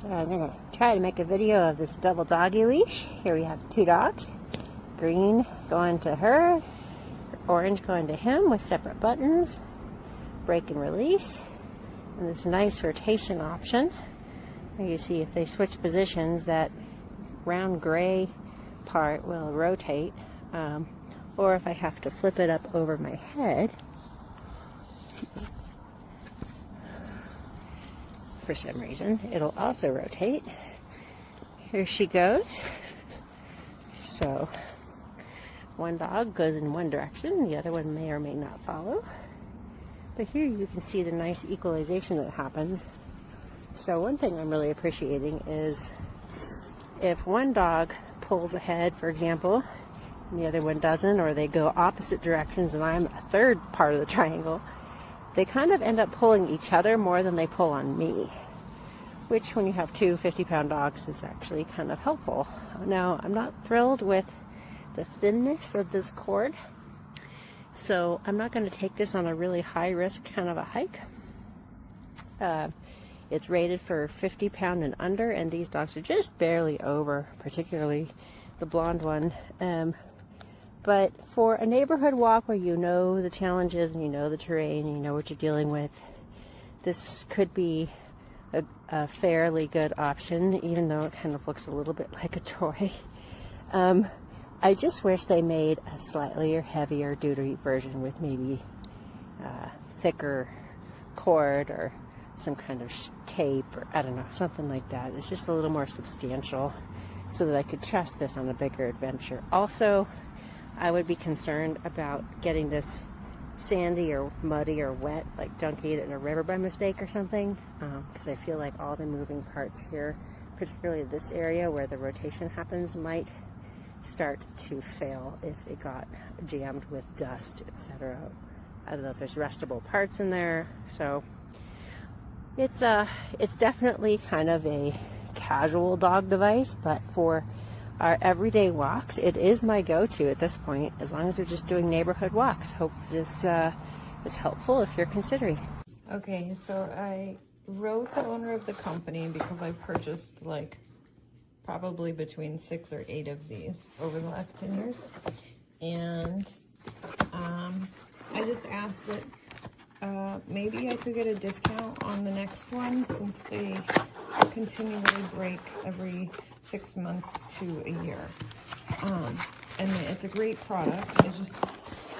So I'm going to try to make a video of this double doggy leash. Here we have 2 dogs. Green going to her, orange going to him with separate buttons, break and release, and this nice rotation option. Here you see if they switch positions, that round gray part will rotate, or if I have to flip it up over my head, for some reason, it'll also rotate. Here she goes. So one dog goes in one direction, the other one may or may not follow. But here you can see the nice equalization that happens. So one thing I'm really appreciating is if one dog pulls ahead, for example, and the other one doesn't, or they go opposite directions and I'm a third part of the triangle, they kind of end up pulling each other more than they pull on me, which when you have 2 50-pound dogs is actually kind of helpful. Now, I'm not thrilled with the thinness of this cord, so I'm not going to take this on a really high-risk kind of a hike. It's rated for 50-pound and under, and these dogs are just barely over, particularly the blonde one. But for a neighborhood walk where you know the challenges and you know the terrain and you know what you're dealing with, this could be a fairly good option, even though it kind of looks a little bit like a toy. I just wish they made a slightly heavier duty version with maybe thicker cord or some kind of tape, or I don't know, something like that. It's just a little more substantial so that I could trust this on a bigger adventure. Also, I would be concerned about getting this sandy or muddy or wet, like dunking it in a river by mistake or something, because I feel like all the moving parts here, particularly this area where the rotation happens, might start to fail if it got jammed with dust, etc. I don't know if there's rustable parts in there, so it's definitely kind of a casual dog device, but for our everyday walks, it is my go-to at this point, as long as we're just doing neighborhood walks. Hope this is helpful if you're considering. Okay, so I wrote the owner of the company because I purchased like probably between 6 or 8 of these over the last 10 years. And I just asked that maybe I could get a discount on the next one, since they continually break every 6 months to a year. And it's a great product. It just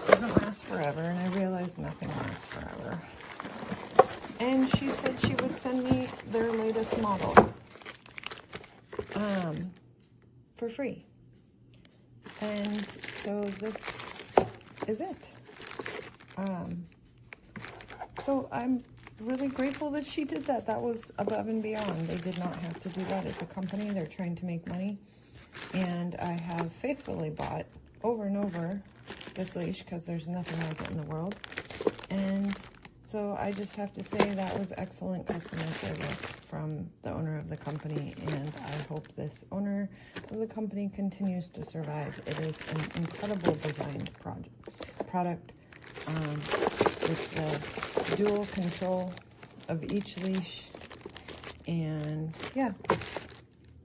doesn't last forever, and I realize nothing lasts forever. And she said she would send me their latest model for free. And so this is it. So I'm really grateful that she did that. That was above and beyond. They did not have to do that. It's a company. They're trying to make money. And I have faithfully bought over and over this leash because there's nothing like it in the world. And so I just have to say that was excellent customer service from the owner of the company, and I hope this owner of the company continues to survive. It is an incredible designed product with the dual control of each leash, and yeah,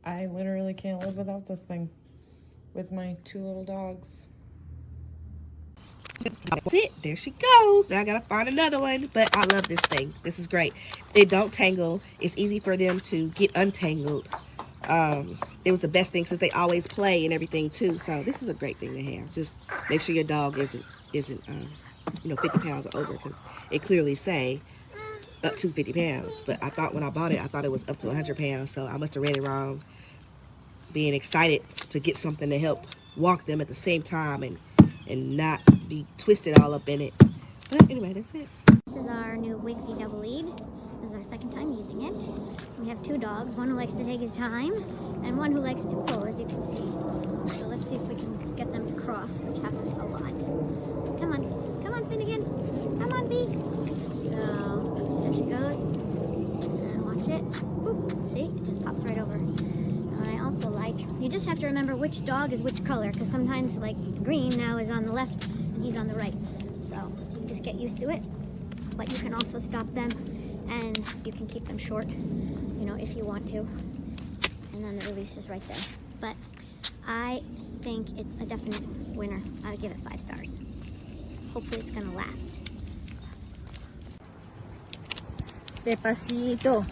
I literally can't live without this thing with my 2 little dogs. That's it. There she goes. Now I gotta find another one, but I love this thing. This is great. They don't tangle. It's easy for them to get untangled. It was the best thing since they always play and everything too. So this is a great thing to have. Just make sure your dog isn't 50 pounds or over, because it clearly say up to 50 pounds. But I thought when I bought it, I thought it was up to 100 pounds. So I must have read it wrong. Being excited to get something to help walk them at the same time and not be twisted all up in it. But anyway, that's it. This is our new Wigzi double lead. This is our second time using it. We have 2 dogs, one who likes to take his time and one who likes to pull, as you can see. So let's see if we can get them to cross, which happens a lot. Come on Finnegan, come on Bee. So there she goes. And watch it. Oop, see, it just pops right over. And I also like, you just have to remember which dog is which color, because sometimes like green now is on the left and he's on the right. So you just get used to it. But you can also stop them, and you can keep them short, if you want to. And then the release is right there. But I think it's a definite winner. I would give it 5 stars. Hopefully it's gonna last. Despacito.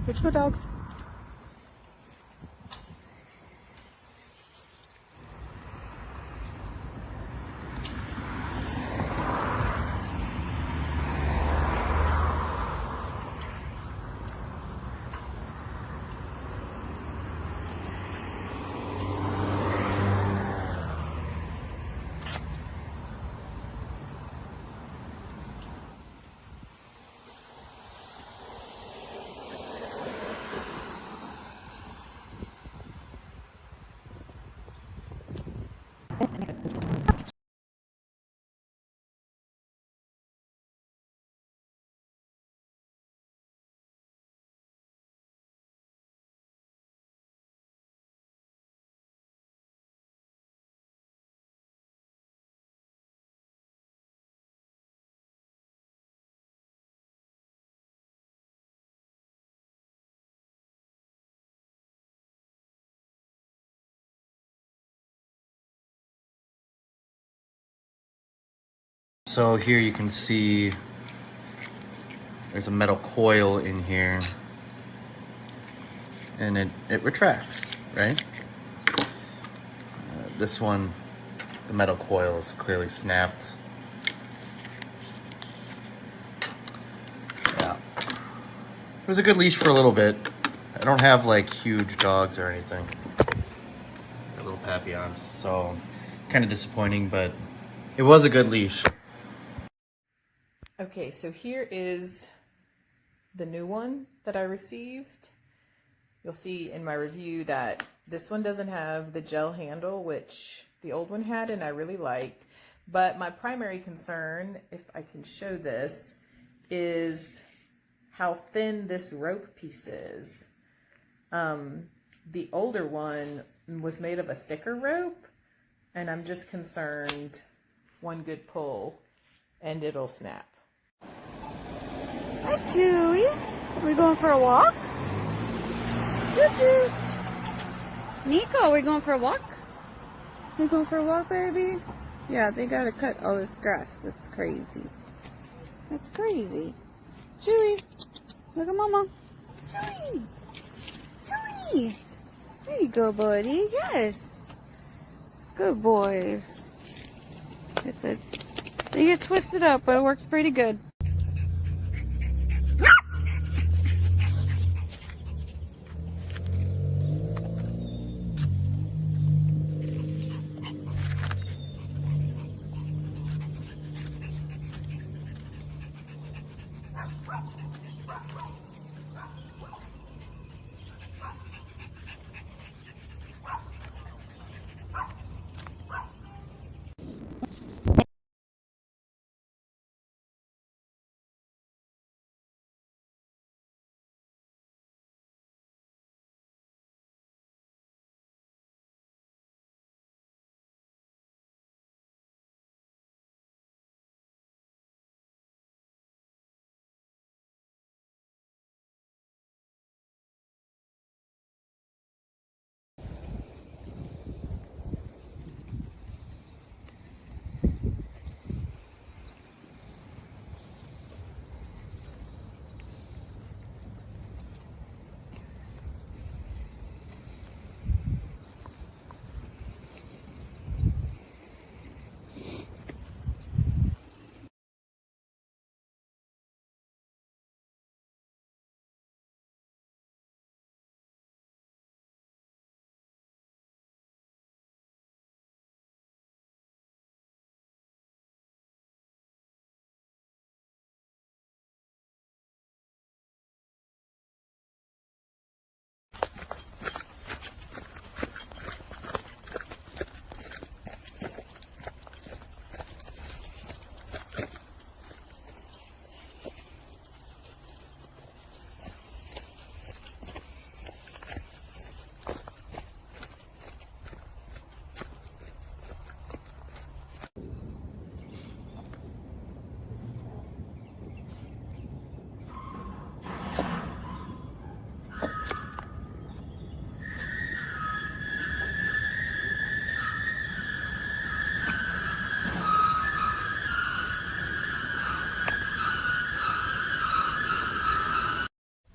Let's go, dogs. So here you can see there's a metal coil in here and it retracts, right? This one, the metal coil is clearly snapped. Yeah. It was a good leash for a little bit. I don't have like huge dogs or anything. Got little papillons, so kind of disappointing, but it was a good leash. Okay, so here is the new one that I received. You'll see in my review that this one doesn't have the gel handle, which the old one had and I really liked. But my primary concern, if I can show this, is how thin this rope piece is. The older one was made of a thicker rope, and I'm just concerned one good pull and it'll snap. Hi, Chewy. Are we going for a walk? Choo-choo. Nico, are we going for a walk? We going for a walk, baby? Yeah, they gotta cut all this grass. This is crazy. That's crazy. Chewy, look at Mama. Chewy. Chewy. There you go, buddy. Yes. Good boys. They get twisted up, but it works pretty good.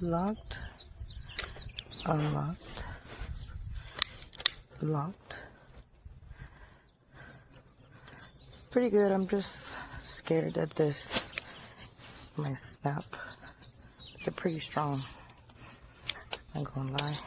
Locked. Unlocked. Locked. It's pretty good. I'm just scared that this might snap. They're pretty strong. I'm gonna lie.